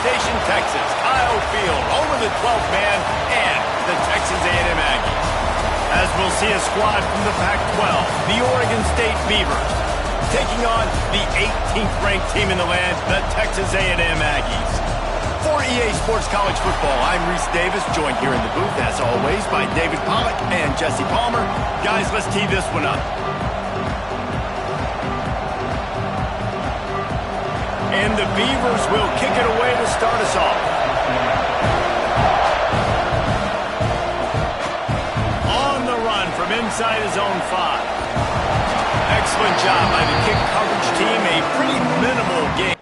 Station, Texas, Kyle Field, over the 12th man, and the Texas A&M Aggies. As we'll see a squad from the Pac-12, the Oregon State Beavers, taking on the 18th ranked team in the land, the Texas A&M Aggies. For EA Sports College Football, I'm Reese Davis, joined here in the booth, as always, by David Pollack and Jesse Palmer. Guys, let's tee this one up. And the Beavers will kick it away to start us off. On the run from inside his own 5. Excellent job by the kick coverage team, a pretty minimal game.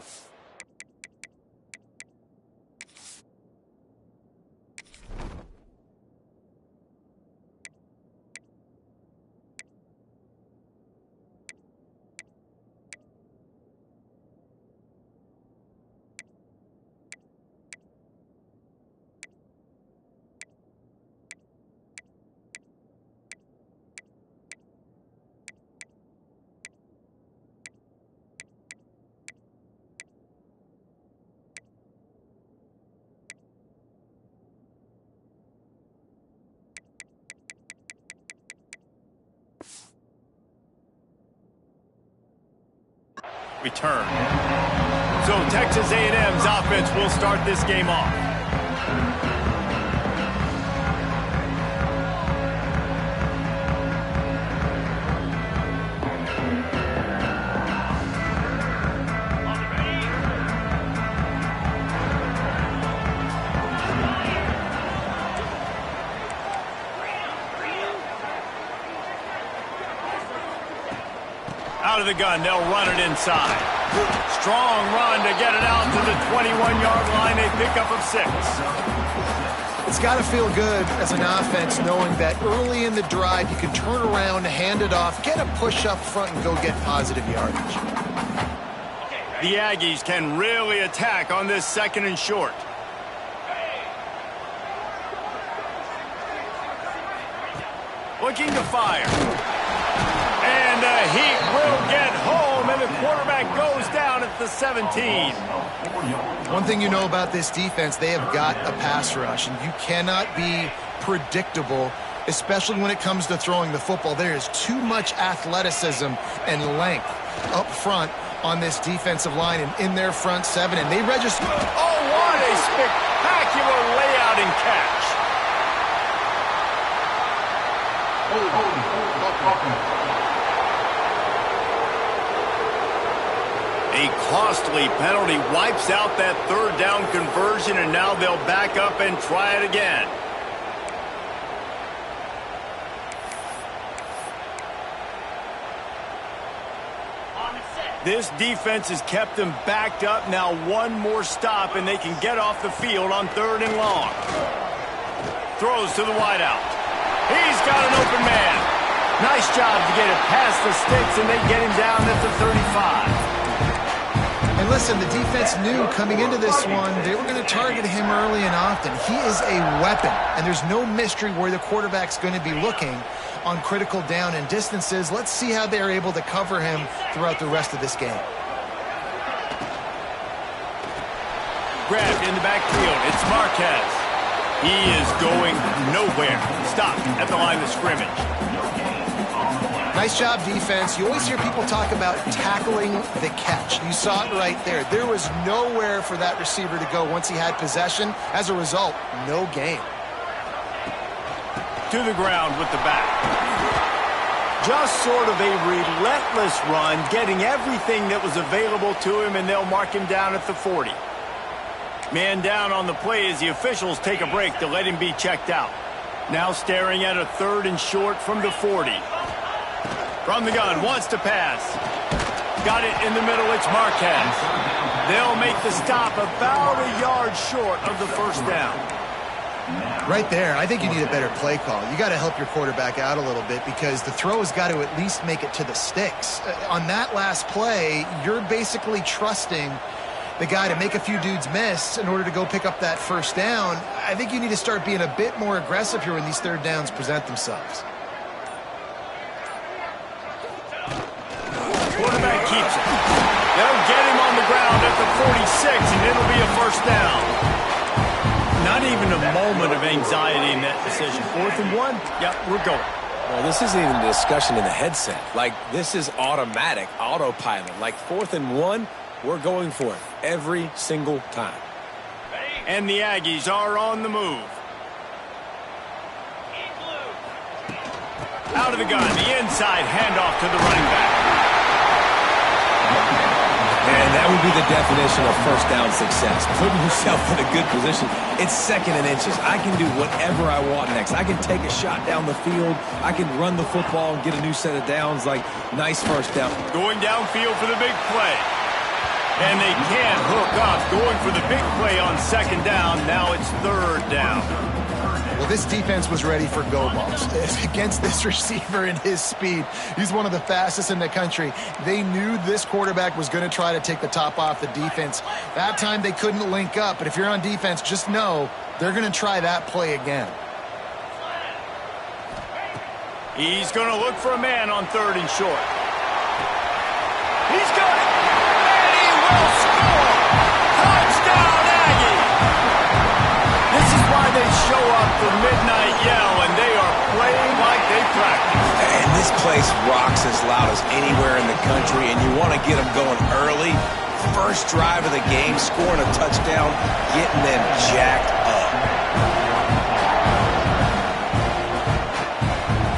Return. So Texas A&M's offense will start this game off. Out of the gun, they'll run it inside. Strong run to get it out to the 21-yard line, a pickup of 6. It's got to feel good as an offense knowing that early in the drive you can turn around, hand it off, get a push up front, and go get positive yardage. The Aggies can really attack on this 2nd and short. Looking to fire. And the Heat will get home, and the quarterback goes down at the 17. One thing you know about this defense, they have got a pass rush, and you cannot be predictable, especially when it comes to throwing the football. There is too much athleticism and length up front on this defensive line and in their front 7, and they register. Oh, what a spectacular layout and catch. A costly penalty wipes out that 3rd down conversion, and now they'll back up and try it again. This defense has kept them backed up. Now one more stop, and they can get off the field on 3rd and long. Throws to the wideout. He's got an open man. Nice job to get it past the sticks, and they get him down at the 35. And listen, the defense knew coming into this one they were going to target him early and often. He is a weapon, and there's no mystery where the quarterback's going to be looking on critical down and distances. Let's see how they're able to cover him throughout the rest of this game. Grabbed in the backfield. It's Marquez. He is going nowhere. Stop at the line of scrimmage. Nice job, defense. You always hear people talk about tackling the catch. You saw it right there. There was nowhere for that receiver to go once he had possession. As a result, no gain. To the ground with the back. Just sort of a relentless run, getting everything that was available to him, and they'll mark him down at the 40. Man down on the play as the officials take a break to let him be checked out. Now staring at a 3rd and short from the 40. From the gun, wants to pass. Got it in the middle, it's Marquez. They'll make the stop about a yard short of the 1st down. Right there, I think you need a better play call. You got to help your quarterback out a little bit because the throw has got to at least make it to the sticks. On that last play, you're basically trusting the guy to make a few dudes miss in order to go pick up that 1st down. I think you need to start being a bit more aggressive here when these 3rd downs present themselves. Quarterback keeps it. They'll get him on the ground at the 46, and it'll be a 1st first down. Not even a moment of anxiety in that decision. 4th and 1, yep, we're going. Well, this isn't even a discussion in the headset. Like, this is automatic, autopilot. Like, 4th and 1, we're going for it every single time. And the Aggies are on the move. Out of the gun, the inside handoff to the running back. And that would be the definition of first down success. Putting yourself in a good position. It's 2nd and inches. I can do whatever I want next. I can take a shot down the field. I can run the football and get a new set of downs. Like, nice first down. Going downfield for the big play. And they can't hook up. Going for the big play on 2nd down. Now it's 3rd down. Well, this defense was ready for go balls. Against this receiver and his speed, he's one of the fastest in the country. They knew this quarterback was going to try to take the top off the defense. That time they couldn't link up, but if you're on defense, just know they're going to try that play again. He's going to look for a man on 3rd and short. He's got it, and he will score! Touchdown, Aggie! This is why they show up for midnight yell, and they are playing like they practice. And this place rocks as loud as anywhere in the country, and you want to get them going early. First drive of the game, scoring a touchdown, getting them jacked up.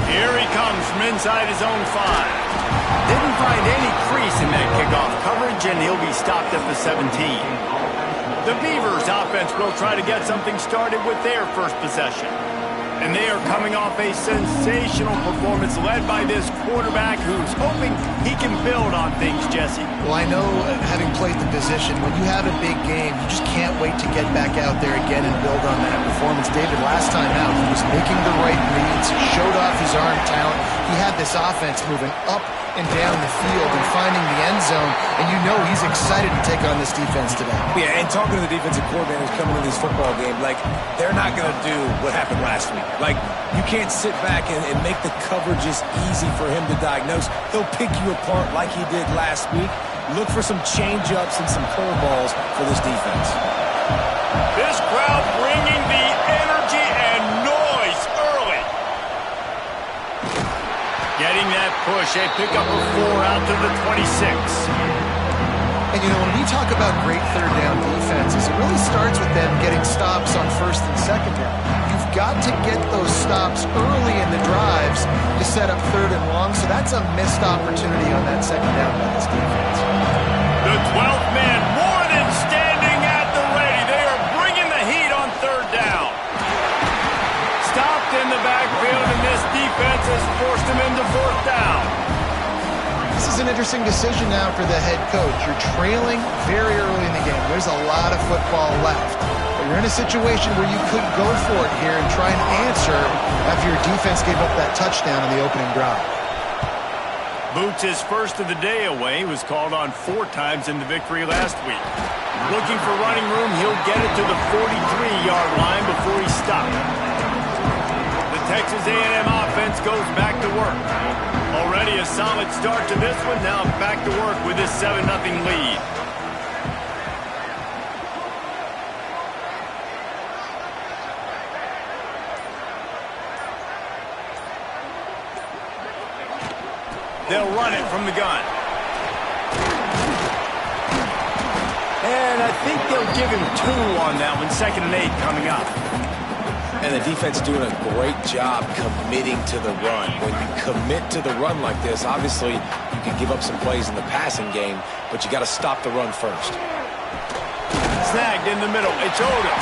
Here he comes from inside his own 5. Didn't find any crease in that kickoff coverage, and he'll be stopped at the 17. The Beavers offense will try to get something started with their first possession. And they are coming off a sensational performance led by this quarterback who's hoping he can build on things, Jesse. Well, I know, having played the position, when you have a big game, you just can't wait to get back out there again and build on that performance. David, last time out, he was making the right reads, showed off his arm talent. He had this offense moving up and down the field and finding the end zone, and you know he's excited to take on this defense today. Yeah, and talking to the defensive coordinators coming into this football game, like, they're not going to do what happened last week. Like, you can't sit back and make the coverages easy for him to diagnose. He'll pick you apart like he did last week. Look for some change-ups and some curveballs for this defense. This crowd bringing the energy and noise early. Getting that push, a pickup of 4 out to the 26. And, you know, when we talk about great third down defenses, it really starts with them getting stops on 1st and 2nd down. You've got to get those stops early in the drives to set up 3rd and long, so that's a missed opportunity on that 2nd down by this defense. The 12th man more than standing at the ready. They are bringing the heat on 3rd down. Stopped in the backfield, and this defense has forced him into 4th down. This is an interesting decision now for the head coach. You're trailing very early in the game. There's a lot of football left. But you're in a situation where you could go for it here and try and answer after your defense gave up that touchdown on the opening drive. Boots, his first of the day away, was called on 4 times in the victory last week. Looking for running room, he'll get it to the 43-yard line before he's stopped. The Texas A&M offense goes back to work. Already a solid start to this one, now back to work with this 7-0 lead. They'll run it from the gun. And I think they'll give him 2 on that one, 2nd and 8 coming up. And the defense doing a great job committing to the run. When you commit to the run like this, obviously you can give up some plays in the passing game, but you got to stop the run first. Snagged in the middle. It's Odom.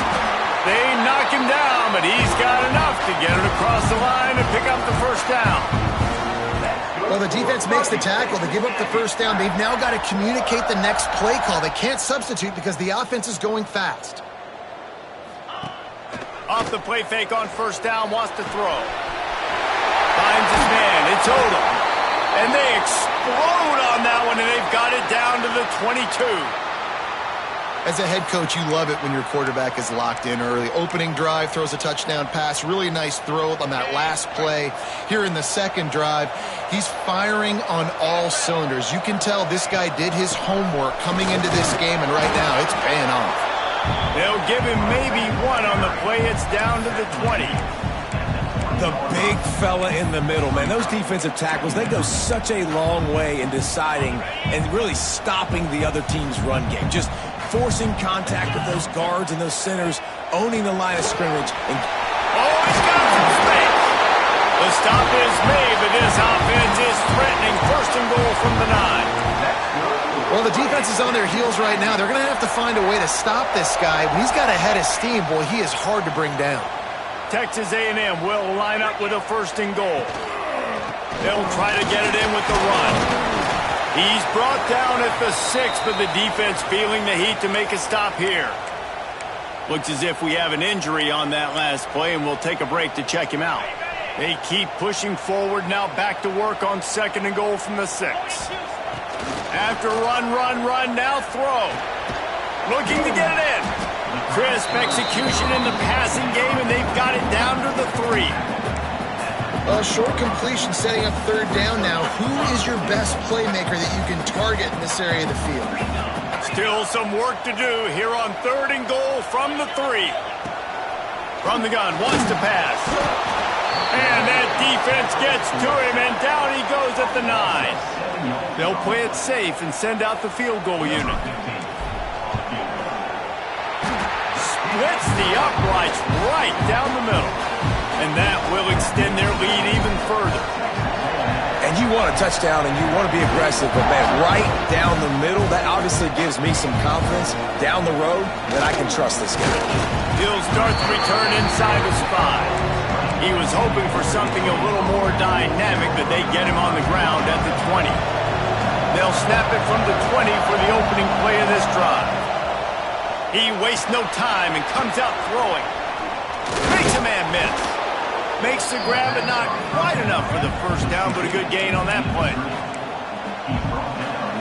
They knock him down, but he's got enough to get it across the line and pick up the 1st down. Well, the defense makes the tackle. They give up the 1st down. They've now got to communicate the next play call. They can't substitute because the offense is going fast. Off the play fake on 1st down, wants to throw. Finds his man. It's Odom. And they explode on that one, and they've got it down to the 22. As a head coach, you love it when your quarterback is locked in early. Opening drive, throws a touchdown pass. Really nice throw on that last play. Here in the 2nd drive, he's firing on all cylinders. You can tell this guy did his homework coming into this game, and right now it's paying off. They'll give him maybe one on the play. It's down to the 20. The big fella in the middle, man. Those defensive tackles, they go such a long way in deciding and really stopping the other team's run game. Just forcing contact with those guards and those centers, owning the line of scrimmage. And oh, he's got some space. The stop is made, but this offense is threatening. First and goal from the 9. Well, the defense is on their heels right now. They're going to have to find a way to stop this guy. When he's got a head of steam, boy, he is hard to bring down. Texas A&M will line up with a first and goal. They'll try to get it in with the run. He's brought down at the 6, but the defense feeling the heat to make a stop here. Looks as if we have an injury on that last play, and we'll take a break to check him out. They keep pushing forward, now back to work on second and goal from the 6. After run, now throw. Looking to get it in. Crisp execution in the passing game, and they've got it down to the 3. A short completion setting up third down now. Who is your best playmaker that you can target in this area of the field? Still some work to do here on third and goal from the 3. From the gun, wants to pass. And that defense gets to him, and down he goes at the 9. They'll play it safe and send out the field goal unit. Splits the uprights right down the middle. And that will extend their lead even further. And you want a touchdown and you want to be aggressive, but man, right down the middle, that obviously gives me some confidence down the road that I can trust this guy. He'll start the return inside his 5. He was hoping for something a little more dynamic, but they get him on the ground at the 20. They'll snap it from the 20 for the opening play of this drive. He wastes no time and comes out throwing. Makes a man miss. Makes the grab, but not quite enough for the first down, but a good gain on that play.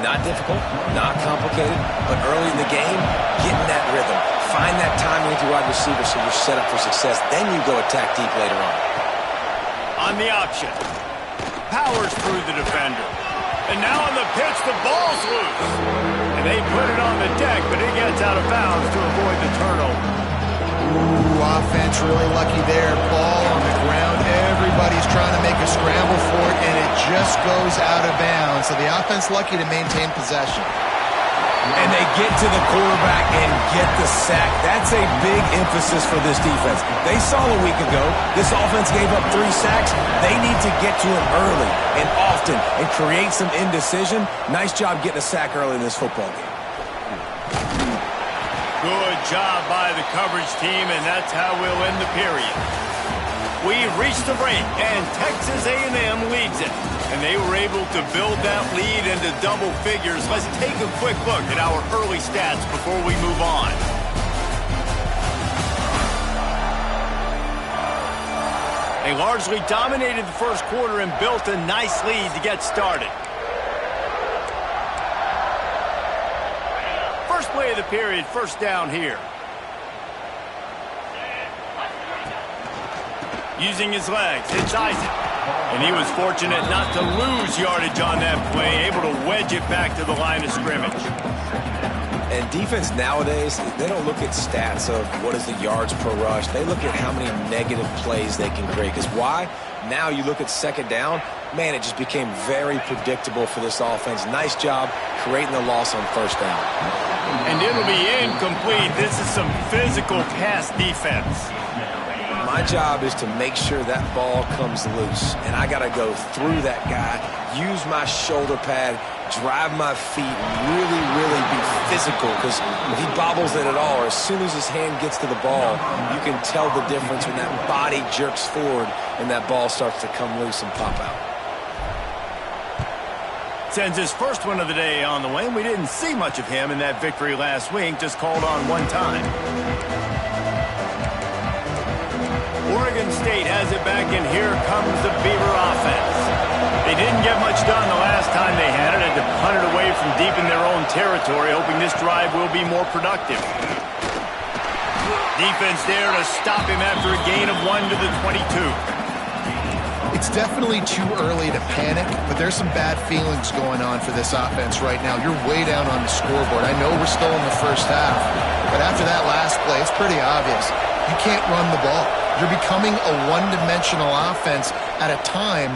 Not difficult, not complicated, but early in the game, getting that rhythm. Find that timing with your wide receiver so you're set up for success. Then you go attack deep later on. On the option. Powers through the defender. And now on the pitch, the ball's loose. And they put it on the deck, but it gets out of bounds to avoid the turnover. Ooh, offense really lucky there. Ball on the ground. Everybody's trying to make a scramble for it, and it just goes out of bounds. So the offense lucky to maintain possession. And they get to the quarterback and get the sack. That's a big emphasis for this defense. They saw a week ago, this offense gave up 3 sacks. They need to get to him early and often and create some indecision. Nice job getting a sack early in this football game. Good job by the coverage team, and that's how we'll end the period. We've reached the break, and Texas A&M leads it. And they were able to build that lead into double figures. Let's take a quick look at our early stats before we move on. They largely dominated the first quarter and built a nice lead to get started. First play of the period, first down here. Using his legs, it's Isaac. And he was fortunate not to lose yardage on that play, able to wedge it back to the line of scrimmage. And defense nowadays, they don't look at stats of what is the yards per rush. They look at how many negative plays they can create. Because why? Now you look at second down, man, it just became very predictable for this offense. Nice job creating the loss on first down. And it'll be incomplete. This is some physical pass defense. My job is to make sure that ball comes loose, and I got to go through that guy, use my shoulder pad, drive my feet, really, really be physical, because if he bobbles it at all, or as soon as his hand gets to the ball, you can tell the difference when that body jerks forward and that ball starts to come loose and pop out. Sends his first one of the day on the way, and we didn't see much of him in that victory last week, just called on one time. Oregon State has it back, and here comes the Beaver offense. They didn't get much done the last time they had it, had to punt it away from deep in their own territory, hoping this drive will be more productive. Defense there to stop him after a gain of 1 to the 22. It's definitely too early to panic, but there's some bad feelings going on for this offense right now. You're way down on the scoreboard. I know we're still in the first half, but after that last play, it's pretty obvious. You can't run the ball. You're becoming a one-dimensional offense at a time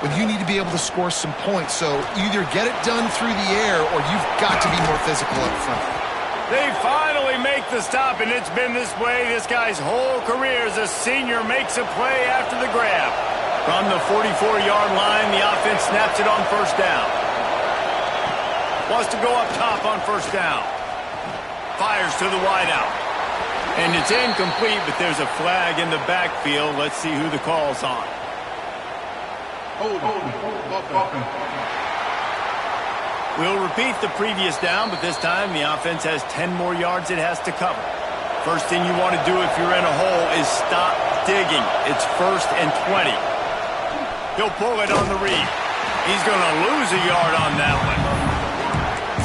when you need to be able to score some points. So either get it done through the air or you've got to be more physical up front. They finally make the stop, and it's been this way this guy's whole career as a senior makes a play after the grab. From the 44-yard line, the offense snaps it on first down. Wants to go up top on first down. Fires to the wideout. And it's incomplete, but there's a flag in the backfield. Let's see who the call's on. We'll repeat the previous down, but this time the offense has 10 more yards it has to cover. First thing you want to do if you're in a hole is stop digging. It's 1st and 20. He'll pull it on the read. He's going to lose a yard on that one.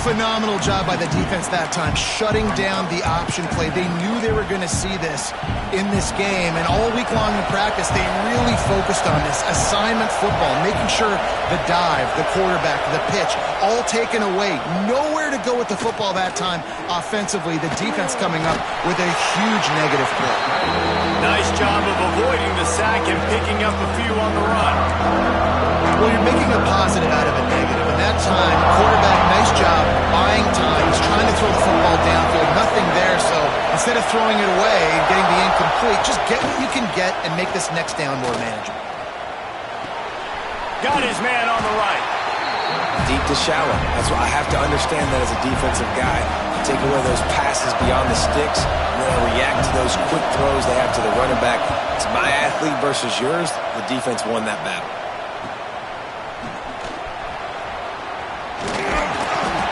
Phenomenal job by the defense that time, shutting down the option play. They knew they were going to see this in this game, and all week long in practice, they really focused on this assignment football, making sure the dive, the quarterback, the pitch, all taken away. Nowhere to go with the football that time offensively. The defense coming up with a huge negative play. Nice job of avoiding the sack and picking up a few on the run. Well, you're making a positive out of a negative. And that time, quarterback, nice job, buying time. He's trying to throw the football downfield. Nothing there, so instead of throwing it away and getting the incomplete, just get what you can get and make this next down more manageable. Got his man on the right. Deep to shallow. That's what I have to understand that as a defensive guy. Take away those passes beyond the sticks, and then react to those quick throws they have to the running back. It's my athlete versus yours. The defense won that battle.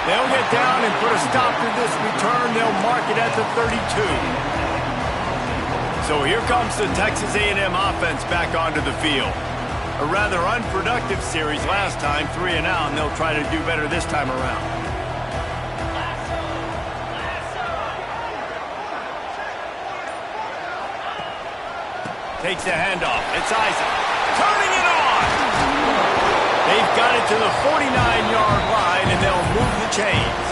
They'll get down and put a stop to this return. They'll mark it at the 32. So here comes the Texas A&M offense back onto the field. A rather unproductive series last time, 3 and out, and they'll try to do better this time around. Takes the handoff. It's Isaac. Turning it on! They've got it to the 49-yard line, and they'll move the chains.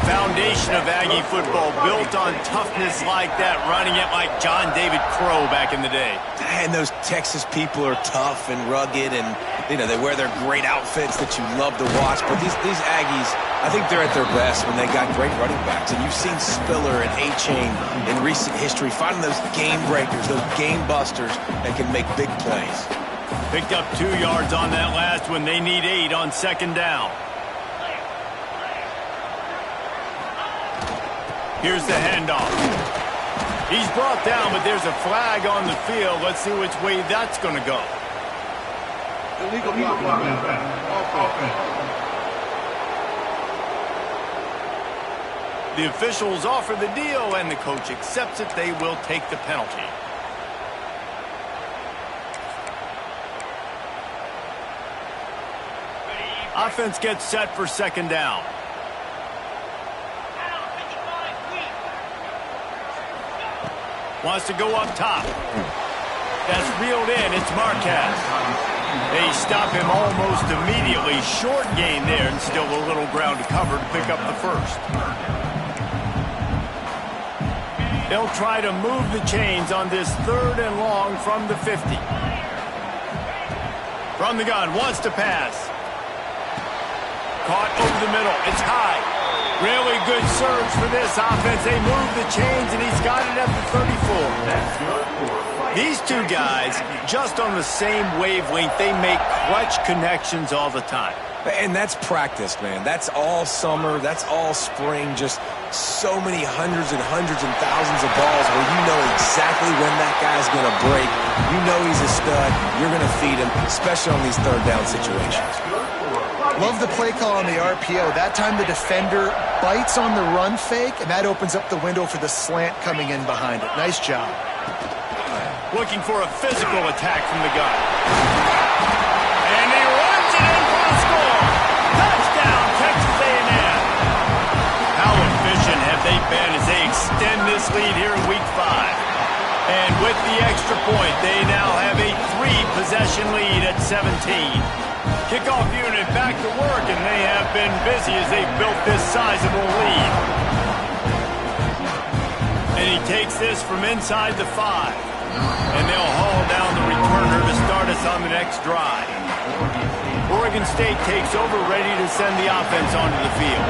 Foundation of Aggie football built on toughness like that, running it like John David Crow back in the day. And those Texas people are tough and rugged, and they wear their great outfits that you love to watch. But these Aggies, I think they're at their best when they got great running backs. And you've seen Spiller and A-Chain in recent history finding those game breakers, those game busters that can make big plays. Picked up 2 yards on that last one. They need 8 on second down. Here's the handoff. He's brought down, but there's a flag on the field. Let's see which way that's going to go. Illegal block. The officials offer the deal, and the coach accepts it. They will take the penalty. Offense gets set for second down. Wants to go up top. That's reeled in. It's Marquez. They stop him almost immediately. Short gain there, and still a little ground to cover to pick up the first. They'll try to move the chains on this 3rd and long from the 50. From the gun, wants to pass. Caught over the middle. It's high. Really good surge for this offense. They move the chains, and he's got it at the 34. These two guys, just on the same wavelength, they make clutch connections all the time. And that's practice, man. That's all summer. That's all spring. Just so many hundreds and thousands of balls where you know exactly when that guy's going to break. You know he's a stud. You're going to feed him, especially on these 3rd down situations. Love the play call on the RPO. That time the defender bites on the run fake, and that opens up the window for the slant coming in behind it. Nice job. Looking for a physical attack from the gun. And he runs it in for the score. Touchdown, Texas A&M. How efficient have they been as they extend this lead here in Week 5? And with the extra point, they now have a 3-possession 3-possession lead at 17. Kickoff unit back to work, and they have been busy as they've built this sizable lead. And he takes this from inside the 5. And they'll haul down the returner to start us on the next drive. Oregon State takes over, ready to send the offense onto the field.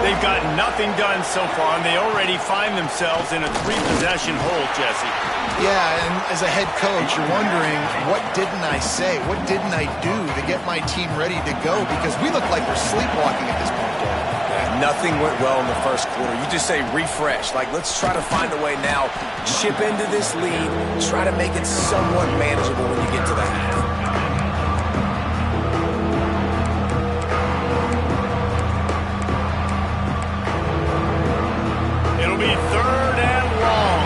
They've got nothing done so far, and they already find themselves in a 3-possession hole, Jesse. Yeah, and as a head coach, you're wondering, what didn't I say? What didn't I do to get my team ready to go? Because we look like we're sleepwalking at this point, Dave. Yeah, nothing went well in the first quarter. You just say refresh. Like, let's try to find a way now. Chip into this lead. Try to make it somewhat manageable when you get to the half. It'll be 3rd and long.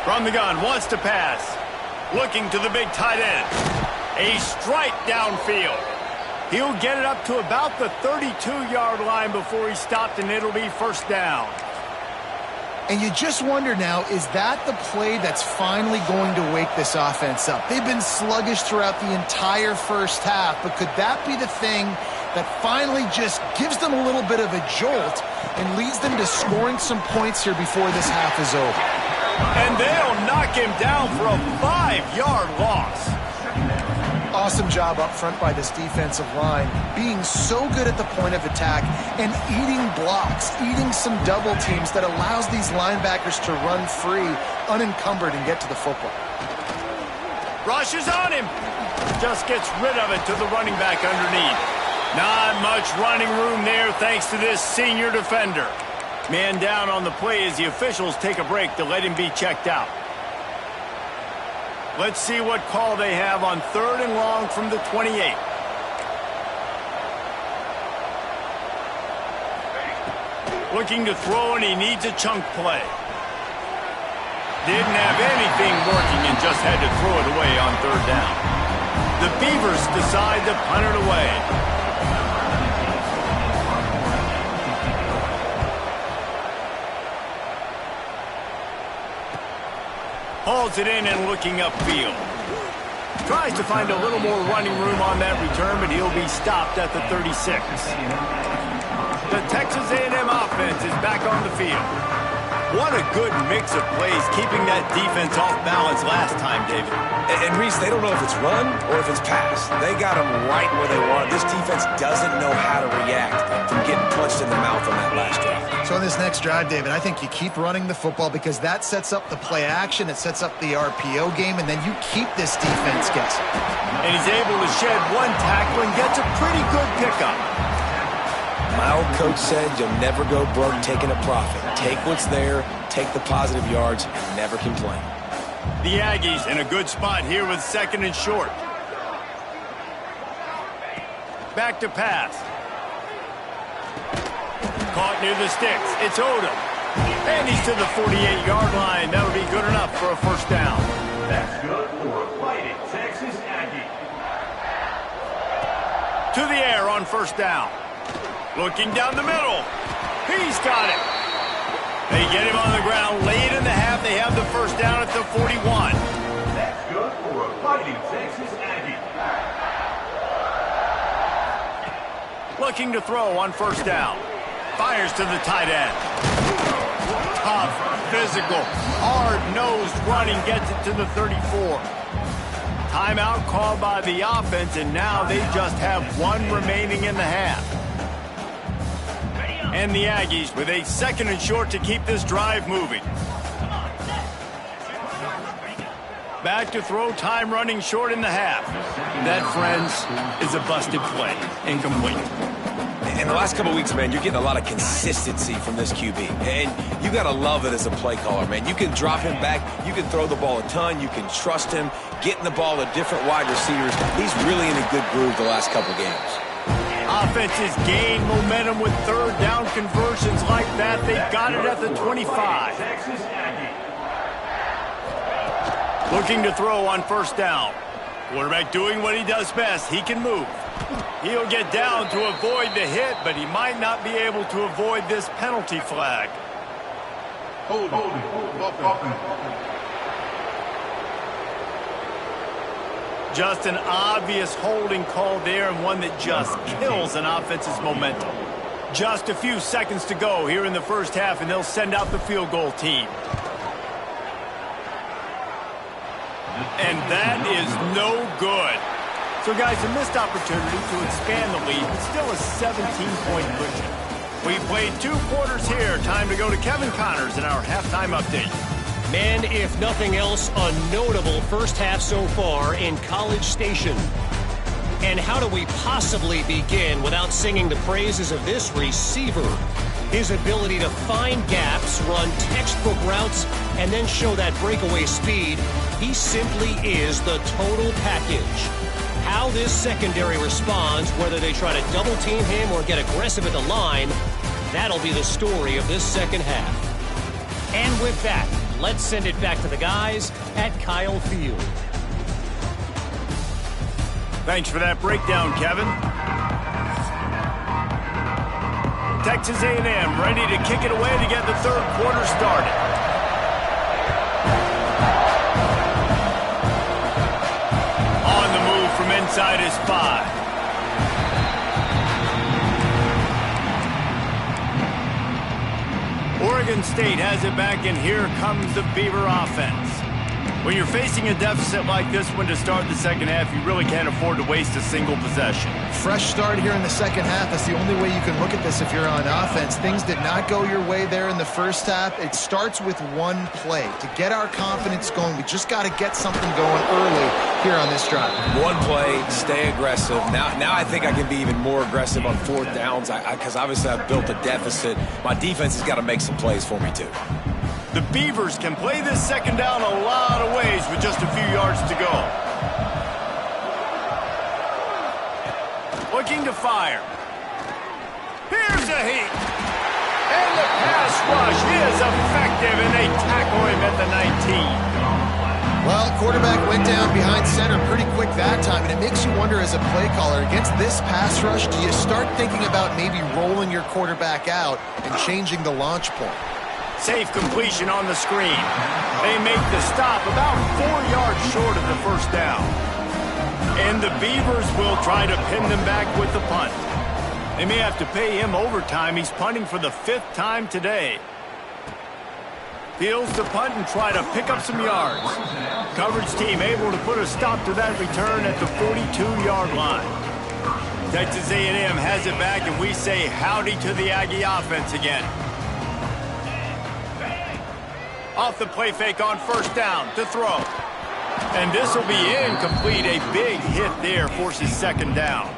From the gun, wants to pass. Looking to the big tight end. A strike downfield. He'll get it up to about the 32-yard line before he stopped, and it'll be 1st down. And you just wonder now, is that the play that's finally going to wake this offense up? They've been sluggish throughout the entire first half, but could that be the thing that finally just gives them a little bit of a jolt and leads them to scoring some points here before this half is over? And they'll knock him down for a 5-yard loss. Awesome job up front by this defensive line, being so good at the point of attack and eating blocks, eating some double teams that allows these linebackers to run free, unencumbered, and get to the football. Rushes on him. Just gets rid of it to the running back underneath. Not much running room there thanks to this senior defender. Man down on the play as the officials take a break to let him be checked out. Let's see what call they have on 3rd and long from the 28. Looking to throw, and he needs a chunk play. Didn't have anything working and just had to throw it away on 3rd down. The Beavers decide to punt it away. Hauls it in and looking upfield. Tries to find a little more running room on that return, but he'll be stopped at the 36. The Texas A&M offense is back on the field. What a good mix of plays, keeping that defense off balance last time, David. And Reese, they don't know if it's run or if it's pass. They got them right where they want. This defense doesn't know how to react from getting punched in the mouth on that last drive. So in this next drive, David, I think you keep running the football because that sets up the play action, it sets up the RPO game, and then you keep this defense guessing. And he's able to shed one tackle and gets a pretty good pickup. My old coach said you'll never go broke taking a profit. Take what's there, take the positive yards, and never complain. The Aggies in a good spot here with 2nd and short. Back to pass. Caught near the sticks. It's Odom. And he's to the 48-yard line. That'll be good enough for a 1st down. That's good for a fighting Texas Aggie. To the air on 1st down. Looking down the middle. He's got it. They get him on the ground late in the half. They have the 1st down at the 41. That's good for a fighting Texas Aggie. Looking to throw on 1st down. Fires to the tight end. Tough, physical, hard-nosed running gets it to the 34. Timeout called by the offense, and now they just have 1 remaining in the half. And the Aggies with a 2nd and short to keep this drive moving. Back to throw, time running short in the half. That, friends, is a busted play. Incomplete. In the last couple of weeks, man, you're getting a lot of consistency from this QB. And you got to love it as a play caller, man. You can drop him back. You can throw the ball a ton. You can trust him. Getting the ball to different wide receivers. He's really in a good groove the last couple of games. Offenses gain momentum with 3rd down conversions like that. They got it at the 25. Texas Aggie. Looking to throw on 1st down. Quarterback doing what he does best. He can move. He'll get down to avoid the hit, but he might not be able to avoid this penalty flag. Just an obvious holding call there, and one that just kills an offense's momentum. Just a few seconds to go here in the first half, and they'll send out the field goal team. And that is no good. So, guys, a missed opportunity to expand the lead, but still a 17-point cushion. We played 2 quarters here. Time to go to Kevin Connors in our halftime update. Man, if nothing else, a notable first half so far in College Station. And how do we possibly begin without singing the praises of this receiver? His ability to find gaps, run textbook routes, and then show that breakaway speed. He simply is the total package. How this secondary responds, whether they try to double team him or get aggressive at the line, that'll be the story of this second half. And with that, let's send it back to the guys at Kyle Field. Thanks for that breakdown, Kevin. Texas A&M ready to kick it away to get the third quarter started. On the move from inside is 5. Oregon State has it back, and here comes the Beaver offense. When you're facing a deficit like this one to start the second half, you really can't afford to waste a single possession. Fresh start here in the second half. That's the only way you can look at this if you're on offense. Things did not go your way there in the first half. It starts with one play. To get our confidence going, we just got to get something going early here on this drive. One play, stay aggressive. Now I think I can be even more aggressive on 4th downs because obviously I've built a deficit. My defense has got to make some plays for me too. The Beavers can play this second down a lot of ways with just a few yards to go. Looking to fire. Here's a heat. And the pass rush is effective, and they tackle him at the 19. Well, quarterback went down behind center pretty quick that time, and it makes you wonder as a play caller, against this pass rush, do you start thinking about maybe rolling your quarterback out and changing the launch point? Safe completion on the screen. They make the stop about 4 yards short of the first down. And the Beavers will try to pin them back with the punt. They may have to pay him overtime. He's punting for the 5th time today. Fields the punt and try to pick up some yards. Coverage team able to put a stop to that return at the 42-yard line. Texas A&M has it back, and we say howdy to the Aggie offense again. Off the play fake on first down to throw. And this will be incomplete. A big hit there forces second down.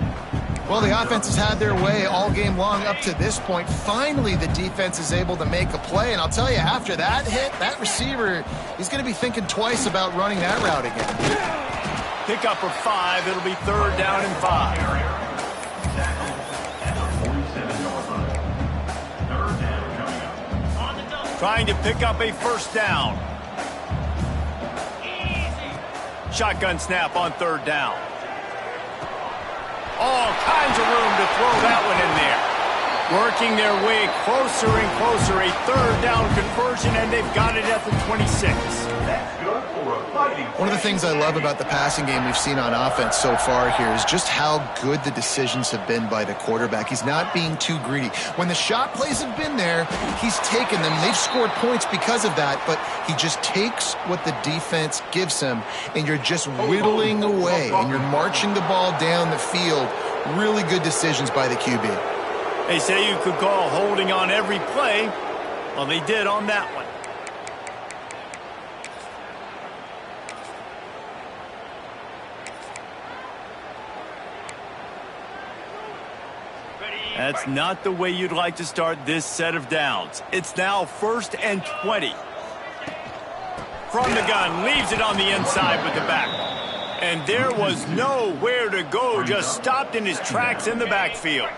Well, the offense has had their way all game long up to this point. Finally, the defense is able to make a play. And I'll tell you, after that hit, that receiver, he's going to be thinking twice about running that route again. Pick up for 5. It'll be 3rd down and 5. Trying to pick up a first down. Shotgun snap on 3rd down. All kinds of room to throw that one in there. Working their way closer and closer. A 3rd down conversion, and they've got it at the 26. That's good for a fighting. One of the things I love about the passing game we've seen on offense so far here is just how good the decisions have been by the quarterback. He's not being too greedy. When the shot plays have been there, he's taken them. They've scored points because of that, but he just takes what the defense gives him, and you're just whittling away, and you're marching the ball down the field. Really good decisions by the QB. They say you could call holding on every play. Well, they did on that one. That's not the way you'd like to start this set of downs. It's now 1st and 20. From the gun, leaves it on the inside with the back. And there was nowhere to go, just stopped in his tracks in the backfield.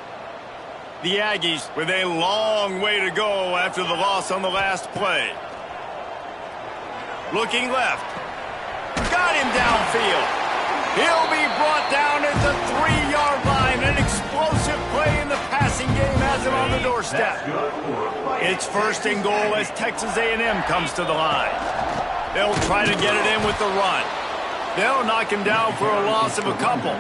The Aggies with a long way to go after the loss on the last play. Looking left. Got him downfield. He'll be brought down at the 3-yard line. An explosive play in the pass passing game has him on the doorstep. It's 1st and goal as Texas A&M comes to the line. They'll try to get it in with the run. They'll knock him down for a loss of a couple.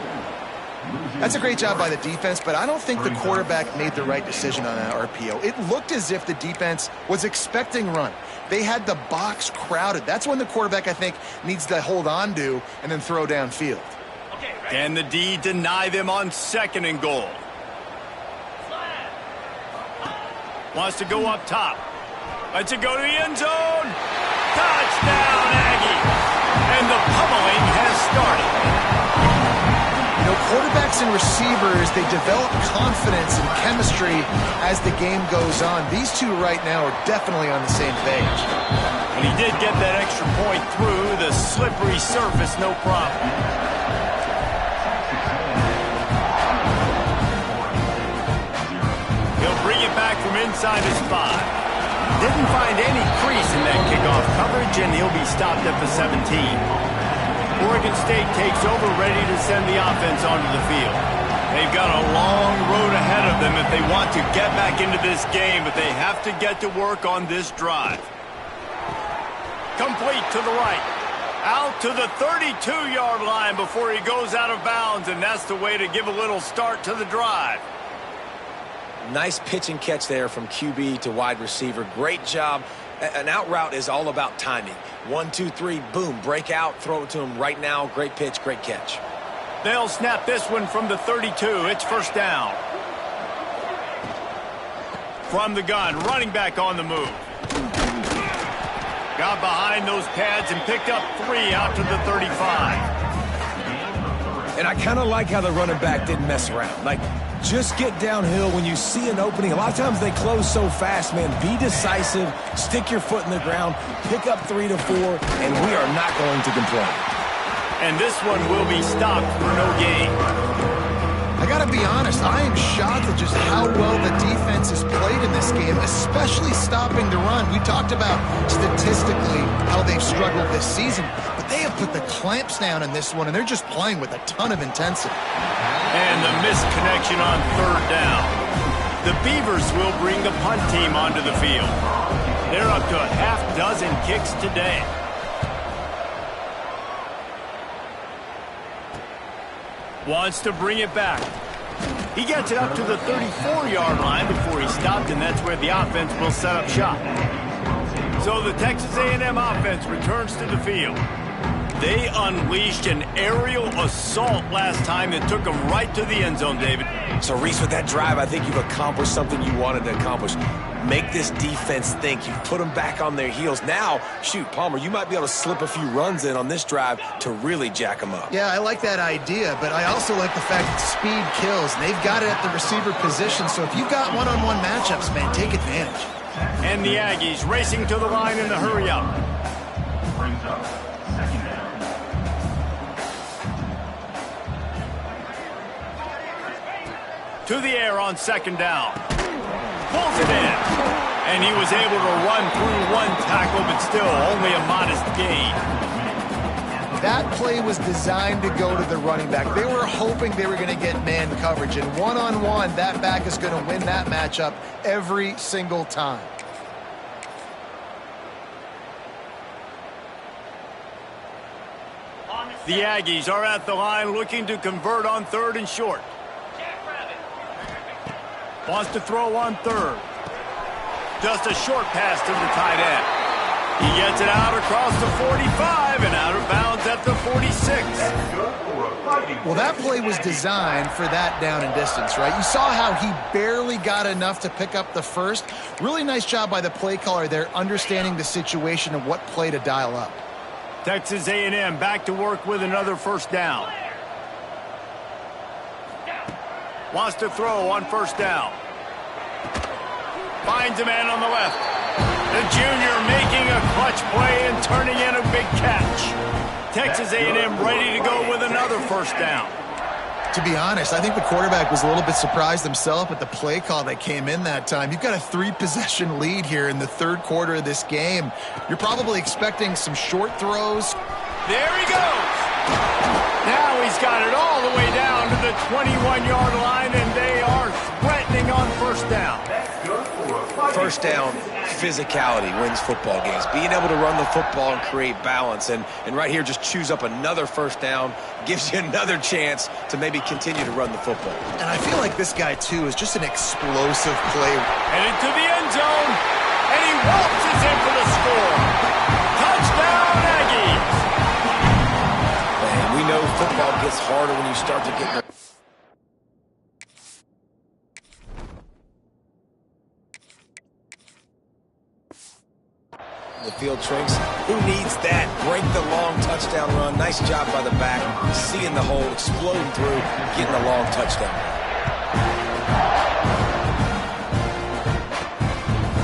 That's a great job by the defense, but I don't think the quarterback made the right decision on that RPO. It looked as if the defense was expecting run. They had the box crowded. That's when the quarterback, I think, needs to hold on to and then throw downfield. Can the D deny them on 2nd and goal? Wants to go up top. Lets it go to the end zone. Touchdown, Aggie. And the pummeling has started. You know, quarterbacks and receivers, they develop confidence and chemistry as the game goes on. These two right now are definitely on the same page. And he did get that extra point through the slippery surface, no problem. He'll bring it back from inside his 5. Didn't find any crease in that kickoff coverage, and he'll be stopped at the 17. Oregon State takes over, ready to send the offense onto the field. They've got a long road ahead of them if they want to get back into this game, but they have to get to work on this drive. Complete to the right. Out to the 32-yard line before he goes out of bounds, and that's the way to give a little start to the drive. Nice pitch and catch there from QB to wide receiver. Great job. An out route is all about timing. 1, 2, 3, boom, break out, throw it to him right now. Great pitch, great catch. They'll snap this one from the 32. It's 1st down. From the gun, running back on the move. Got behind those pads and picked up 3 out to the 35. And I kind of like how the running back didn't mess around. Like, just get downhill when you see an opening. A lot of times they close so fast, man. Be decisive, stick your foot in the ground, pick up 3 to 4, and we are not going to complain. And this one will be stopped for no gain. I got to be honest, I am shocked at just how well the defense has played in this game, especially stopping the run. We talked about statistically how they've struggled this season, but they have put the clamps down in this one, and they're just playing with a ton of intensity. And the missed connection on 3rd down. The Beavers will bring the punt team onto the field. They're up to a half-dozen kicks today. Wants to bring it back. He gets it up to the 34-yard line before he stopped, and that's where the offense will set up shop. So the Texas A&M offense returns to the field. They unleashed an aerial assault last time that took them right to the end zone, David. So, Reese, with that drive, I think you've accomplished something you wanted to accomplish. Make this defense think. You've put them back on their heels. Now, shoot, Palmer, you might be able to slip a few runs in on this drive to really jack them up. Yeah, I like that idea, but I also like the fact that speed kills. And they've got it at the receiver position, so if you've got one-on-one matchups, man, take advantage. And the Aggies racing to the line in the hurry-up. Brings up 2nd down. To the air on 2nd down. Pulls it in. And he was able to run through one tackle, but still only a modest gain. That play was designed to go to the running back. They were hoping they were going to get man coverage. And one-on-one, that back is going to win that matchup every single time. The Aggies are at the line looking to convert on 3rd and short. Wants to throw on 3rd. Just a short pass to the tight end. He gets it out across the 45 and out of bounds at the 46. Well, that play was designed for that down and distance, right? You saw how he barely got enough to pick up the first. Really nice job by the play caller there, understanding the situation and what play to dial up. Texas A&M back to work with another 1st down. Wants to throw on 1st down. Finds a man on the left. The junior making a clutch play and turning in a big catch. Texas A&M ready to go with another 1st down. To be honest, I think the quarterback was a little bit surprised himself at the play call that came in that time. You've got a 3-possession lead here in the 3rd quarter of this game. You're probably expecting some short throws. There he goes. Now he's got it all the way down to the 21-yard line, and they are threatening on first down physicality wins football games. Being able to run the football and create balance. And right here, just choose up another first down, gives you another chance to maybe continue to run the football. And I feel like this guy, too, is just an explosive play. Headed to the end zone, and he waltzes in for the score. Touchdown, Aggies! Man, we know football gets harder when you start to get the field shrinks. Who needs that? Break the long touchdown run. Nice job by the back. Seeing the hole, exploding through, getting a long touchdown.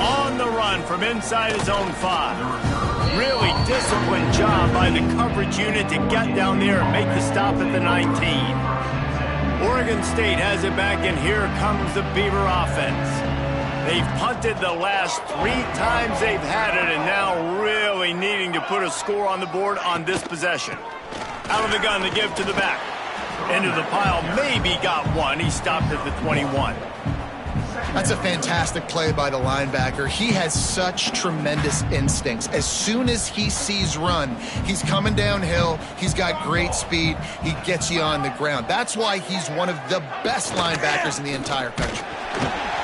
On the run from inside his own 5. Really disciplined job by the coverage unit to get down there and make the stop at the 19. Oregon State has it back, and here comes the Beaver offense. They've punted the last 3 times they've had it, and now really needing to put a score on the board on this possession. Out of the gun to give to the back. Into the pile, maybe got one. He stopped at the 21. That's a fantastic play by the linebacker. He has such tremendous instincts. As soon as he sees run, he's coming downhill. He's got great speed. He gets you on the ground. That's why he's one of the best linebackers in the entire country.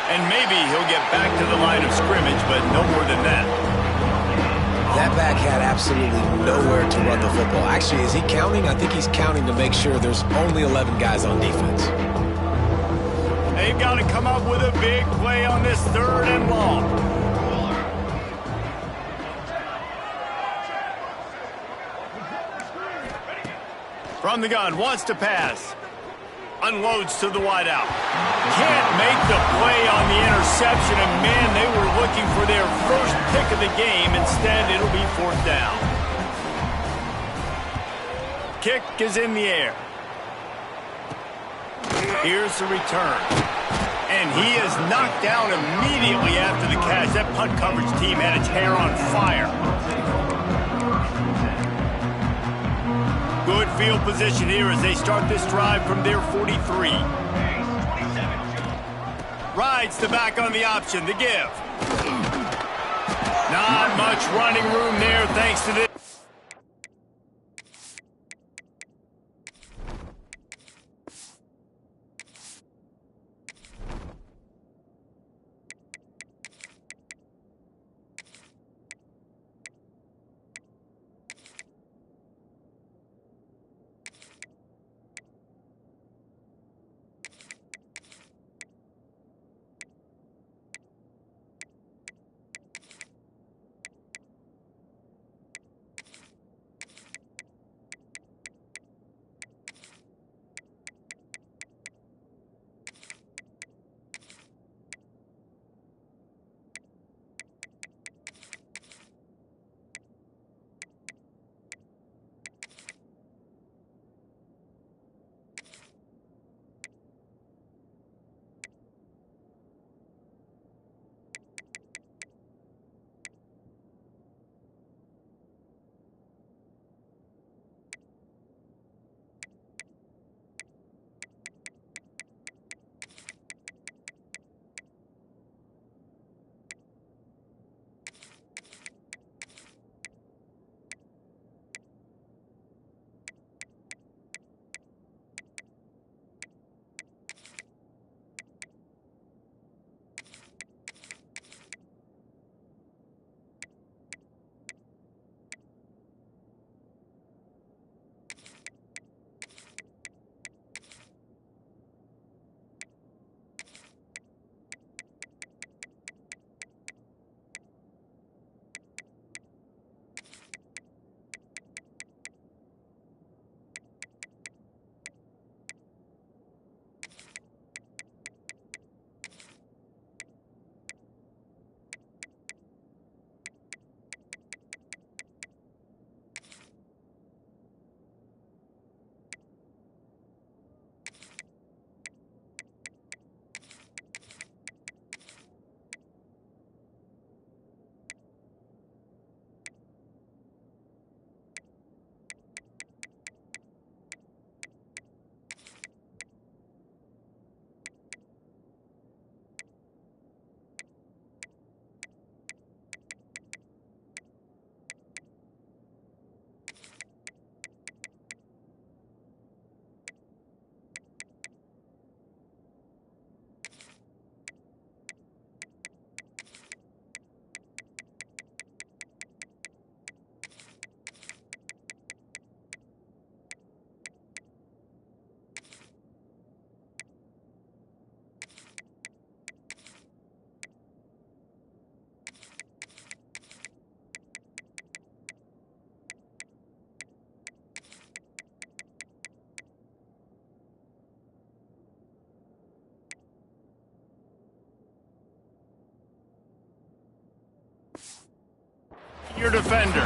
And maybe he'll get back to the line of scrimmage, but no more than that. That back had absolutely nowhere to run the football. Actually, is he counting? I think he's counting to make sure there's only 11 guys on defense. They've got to come up with a big play on this 3rd and long. From the gun, wants to pass. Unloads to the wideout. Can't make the play on the interception, and man, they were looking for their first pick of the game. Instead, it'll be 4th down. Kick is in the air. Here's the return. And he is knocked down immediately after the catch. That punt coverage team had its hair on fire. Good field position here as they start this drive from their 43. Rides the back on the option, the give. Not much running room there thanks to this. your defender.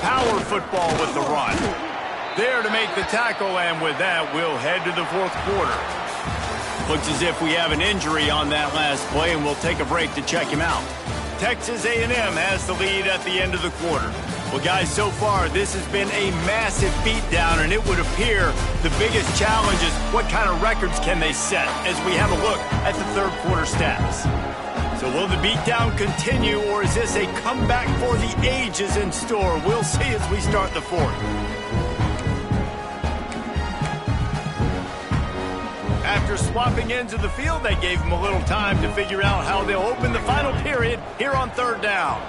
Power football with the run. There to make the tackle, and with that, we'll head to the fourth quarter. Looks as if we have an injury on that last play, and we'll take a break to check him out. Texas A&M has the lead at the end of the quarter. Well, guys, so far, this has been a massive beatdown, and it would appear the biggest challenge is what kind of records can they set as we have a look at the third quarter stats. So will the beatdown continue, or is this a comeback for the ages in store? We'll see as we start the fourth. After swapping ends of the field, they gave them a little time to figure out how they'll open the final period here on third down.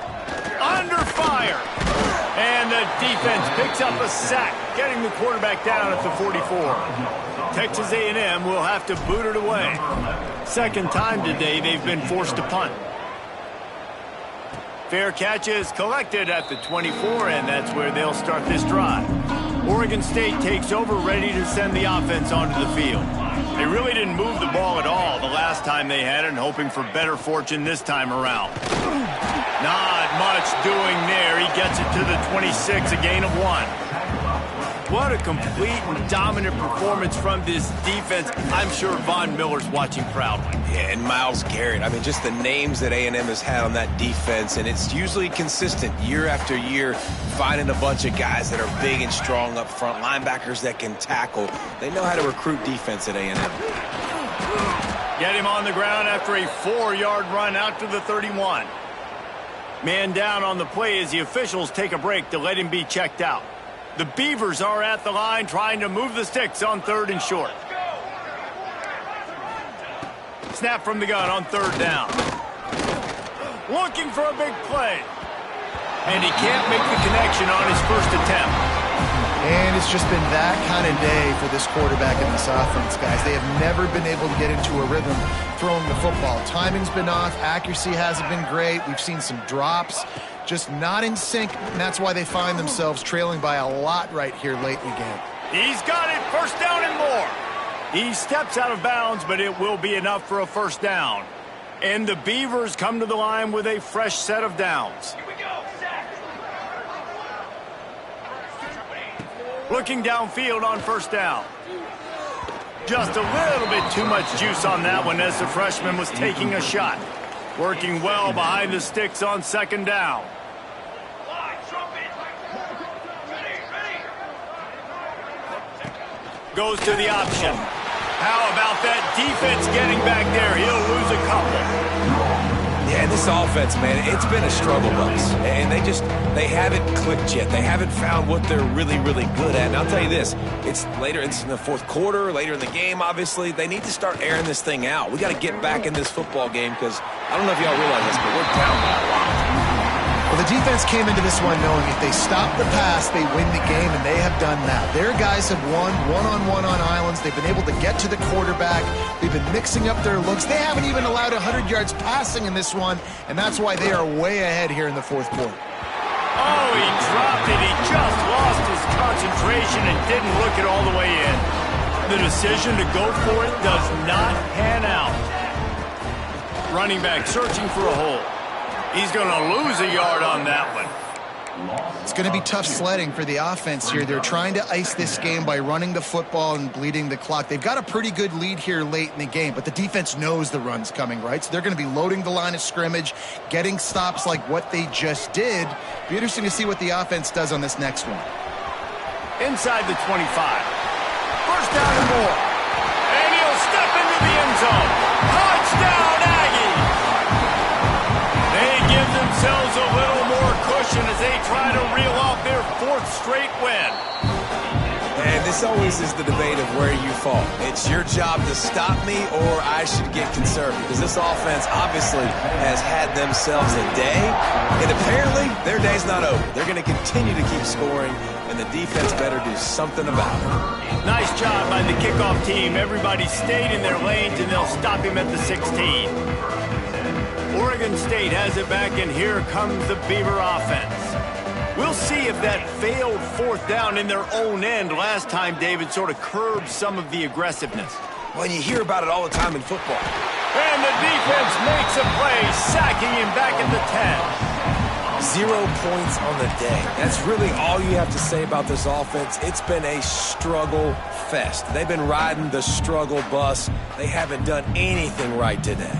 Under fire. And the defense picks up a sack, getting the quarterback down at the 44. Texas A&M will have to boot it away. Second time today they've been forced to punt. Fair catch is collected at the 24, and that's where they'll start this drive. Oregon State takes over, ready to send the offense onto the field. They really didn't move the ball at all the last time they had it, and hoping for better fortune this time around. Not much doing there. He gets it to the 26, a gain of 1. What a complete and dominant performance from this defense. I'm sure Von Miller's watching proudly. Yeah, and Myles Garrett. I mean, just the names that A&M has had on that defense, and it's usually consistent year after year, finding a bunch of guys that are big and strong up front, linebackers that can tackle. They know how to recruit defense at A&M. Get him on the ground after a 4-yard run out to the 31. Man down on the play as the officials take a break to let him be checked out. The Beavers are at the line trying to move the sticks on third and short. Snap from the gun on third down. Looking for a big play. And he can't make the connection on his first attempt. And it's just been that kind of day for this quarterback and this offense, guys. They have never been able to get into a rhythm throwing the football. Timing's been off. Accuracy hasn't been great. We've seen some drops. Just not in sync, and that's why they find themselves trailing by a lot right here late in the game. He's got it, first down and more. He steps out of bounds, but it will be enough for a first down. And the Beavers come to the line with a fresh set of downs. Here we go, sack. Looking downfield on first down. Just a little bit too much juice on that one as the freshman was taking a shot. Working well behind the sticks on second down. Goes to the option. How about that defense getting back there? He'll lose a couple. Yeah, this offense, man, it's been a struggle bus. And they haven't clicked yet. They haven't found what they're really, really good at. And I'll tell you this, it's in the fourth quarter, later in the game, obviously. They need to start airing this thing out. We got to get back in this football game because I don't know if y'all realize this, but we're down by a lot. Well, the defense came into this one knowing if they stop the pass, they win the game, and they have done that. Their guys have won one-on-one on islands. They've been able to get to the quarterback. They've been mixing up their looks. They haven't even allowed 100 yards passing in this one, and that's why they are way ahead here in the fourth quarter. Oh, he dropped it. He just lost his concentration and didn't look it all the way in. The decision to go for it does not pan out. Running back searching for a hole. He's going to lose a yard on that one. It's going to be tough sledding for the offense here. They're trying to ice this game by running the football and bleeding the clock. They've got a pretty good lead here late in the game, but the defense knows the run's coming, right? So they're going to be loading the line of scrimmage, getting stops like what they just did. Be interesting to see what the offense does on this next one. Inside the 25. First down and more. And he'll step into the end zone. Touchdown, Aggies! They give themselves a little more cushion as they try to reel off their fourth straight win. And this always is the debate of where you fall. It's your job to stop me or I should get conservative because this offense obviously has had themselves a day, and apparently their day's not over. They're going to continue to keep scoring, and the defense better do something about it. Nice job by the kickoff team. Everybody stayed in their lanes, and they'll stop him at the 16. Oregon State has it back, and here comes the Beaver offense. We'll see if that failed fourth down in their own end last time, David, sort of curbed some of the aggressiveness. Well, you hear about it all the time in football. And the defense makes a play, sacking him back at the 10. 0 points on the day. That's really all you have to say about this offense. It's been a struggle fest. They've been riding the struggle bus. They haven't done anything right today.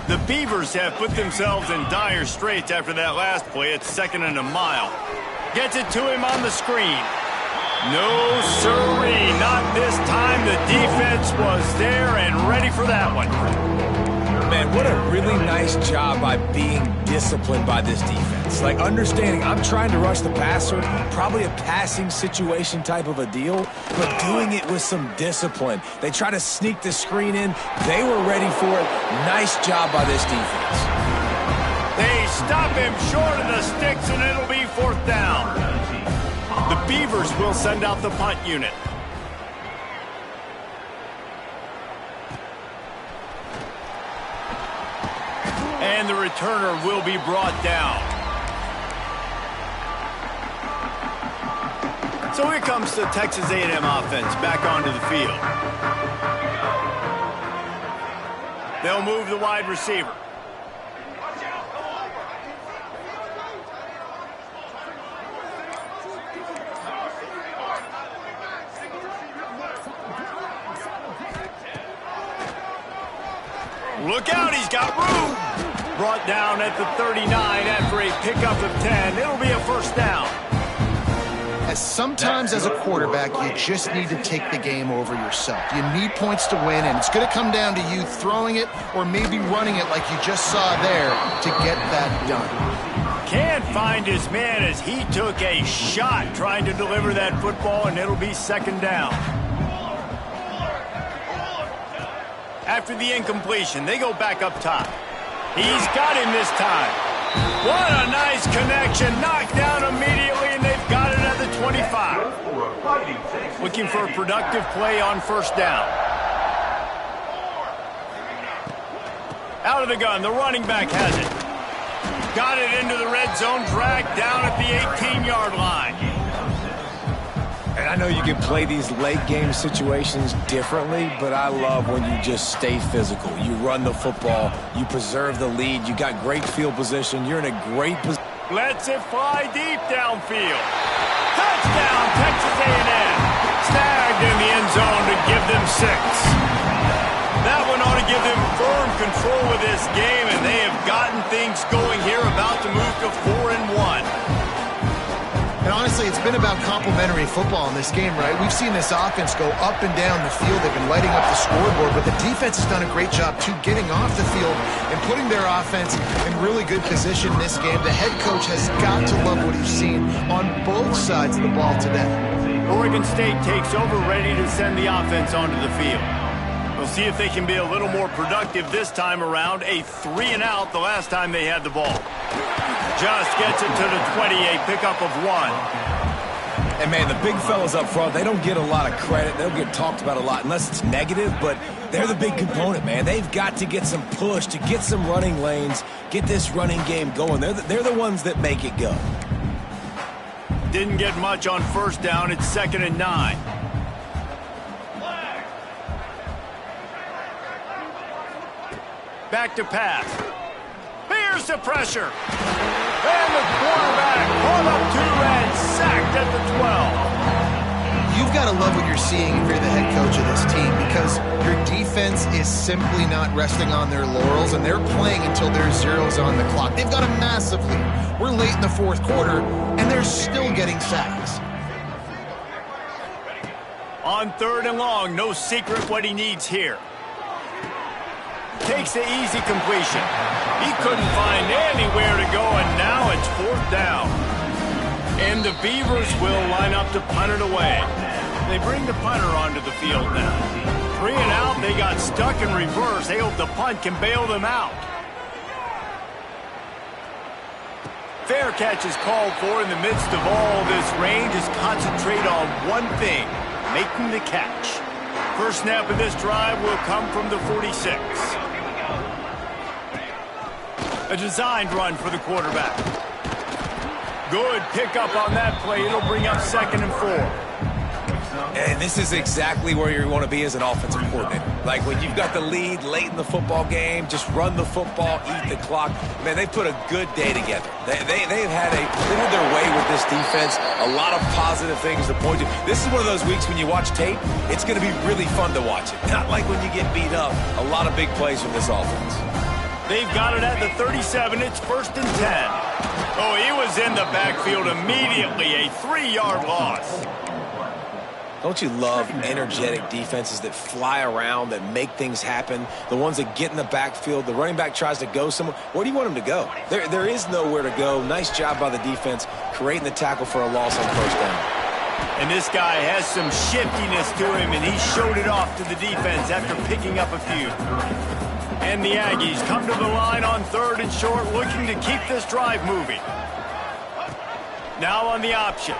The Beavers have put themselves in dire straits after that last play. It's 2nd and a mile. Gets it to him on the screen. No, sirree, not this time. The defense was there and ready for that one. Man, what a really nice job by being disciplined by this defense. Like, understanding I'm trying to rush the passer, probably a passing situation type of a deal, but doing it with some discipline. They try to sneak the screen in. They were ready for it. Nice job by this defense. They stop him short of the sticks, and it'll be 4th down. The Beavers will send out the punt unit. And the returner will be brought down. So here comes the Texas A&M offense back onto the field. They'll move the wide receiver. Look out, he's got room. Brought down at the 39 after a pickup of 10. It'll be a 1st down. Sometimes as a quarterback, you just need to take the game over yourself. You need points to win, and it's going to come down to you throwing it or maybe running it like you just saw there to get that done. Can't find his man as he took a shot trying to deliver that football, and it'll be 2nd down. After the incompletion, they go back up top. He's got him this time. What a nice connection. Knocked down immediately, and they've got it at the 25. Looking for a productive play on 1st down. Out of the gun, the running back has it. Got it into the red zone, dragged down at the 18-yard line. And I know you can play these late game situations differently, but I love when you just stay physical. You run the football, you preserve the lead, you got great field position, you're in a great position. Lets it fly deep downfield. Touchdown, Texas A&M. Snagged in the end zone to give them 6. That one ought to give them firm control of this game, and they have gotten things going here, about to move to 4-1. And honestly, it's been about complementary football in this game, right? We've seen this offense go up and down the field. They've been lighting up the scoreboard, but the defense has done a great job, too, getting off the field and putting their offense in really good position in this game. The head coach has got to love what he's seen on both sides of the ball today. Oregon State takes over, ready to send the offense onto the field. We'll see if they can be a little more productive this time around. A 3-and-out the last time they had the ball. Just gets it to the 20, a pickup of 1. And, man, the big fellas up front, they don't get a lot of credit. They don't get talked about a lot unless it's negative, but they're the big component, man. They've got to get some push, to get some running lanes, get this running game going. They're the ones that make it go. Didn't get much on 1st down. It's 2nd and 9. Back to pass. Here's the pressure. And the quarterback caught up to and sacked at the 12. You've got to love what you're seeing if you're the head coach of this team, because your defense is simply not resting on their laurels, and they're playing until there's zeros on the clock. They've got a massive lead. We're late in the 4th quarter, and they're still getting sacks. On 3rd and long, no secret what he needs here. Takes the easy completion. He couldn't find anywhere to go, and now it's 4th down. And the Beavers will line up to punt it away. They bring the punter onto the field now. 3-and-out, they got stuck in reverse. They hope the punt can bail them out. Fair catch is called for in the midst of all this rain. Just concentrate on one thing, making the catch. First snap of this drive will come from the 46. A designed run for the quarterback. Good pickup on that play. It'll bring up 2nd and 4. And this is exactly where you want to be as an offensive coordinator. Like when you've got the lead late in the football game, just run the football, eat the clock. Man, they put a good day together. They've had their way with this defense. A lot of positive things to point to. This is one of those weeks when you watch tape, it's going to be really fun to watch it. Not like when you get beat up. A lot of big plays from this offense. They've got it at the 37. It's 1st and 10. Oh, he was in the backfield immediately. A 3-yard loss. Don't you love energetic defenses that fly around, that make things happen? The ones that get in the backfield, the running back tries to go somewhere. Where do you want him to go? There is nowhere to go. Nice job by the defense creating the tackle for a loss on 1st down. And this guy has some shiftiness to him, and he showed it off to the defense after picking up a few. And the Aggies come to the line on 3rd and short, looking to keep this drive moving. Now on the option.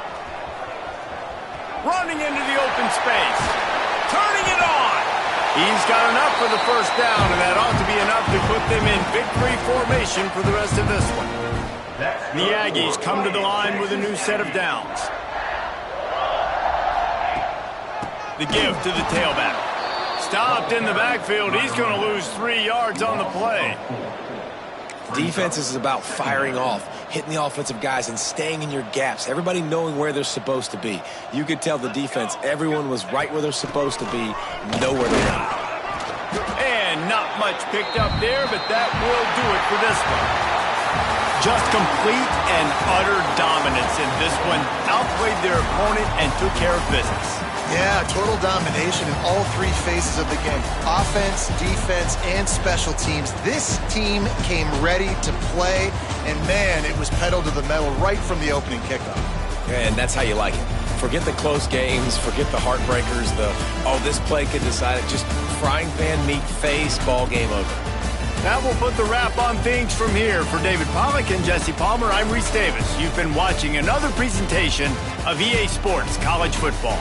Running into the open space. Turning it on. He's got enough for the 1st down, and that ought to be enough to put them in victory formation for the rest of this one. The Aggies come to the line with a new set of downs. The give to the tailback. Stopped in the backfield. He's going to lose 3 yards on the play. Defense is about firing off, hitting the offensive guys, and staying in your gaps. Everybody knowing where they're supposed to be. You could tell the defense, everyone was right where they're supposed to be, nowhere to run. And not much picked up there, but that will do it for this one. Just complete and utter dominance in this one. Outplayed their opponent and took care of business. Yeah, total domination in all 3 phases of the game. Offense, defense, and special teams. This team came ready to play, and man, it was pedal to the metal right from the opening kickoff. And that's how you like it. Forget the close games, forget the heartbreakers, this play could decide it. Just frying pan meat face, ball game over. That will put the wrap on things from here. For David Pollack and Jesse Palmer, I'm Reese Davis. You've been watching another presentation of EA Sports College Football.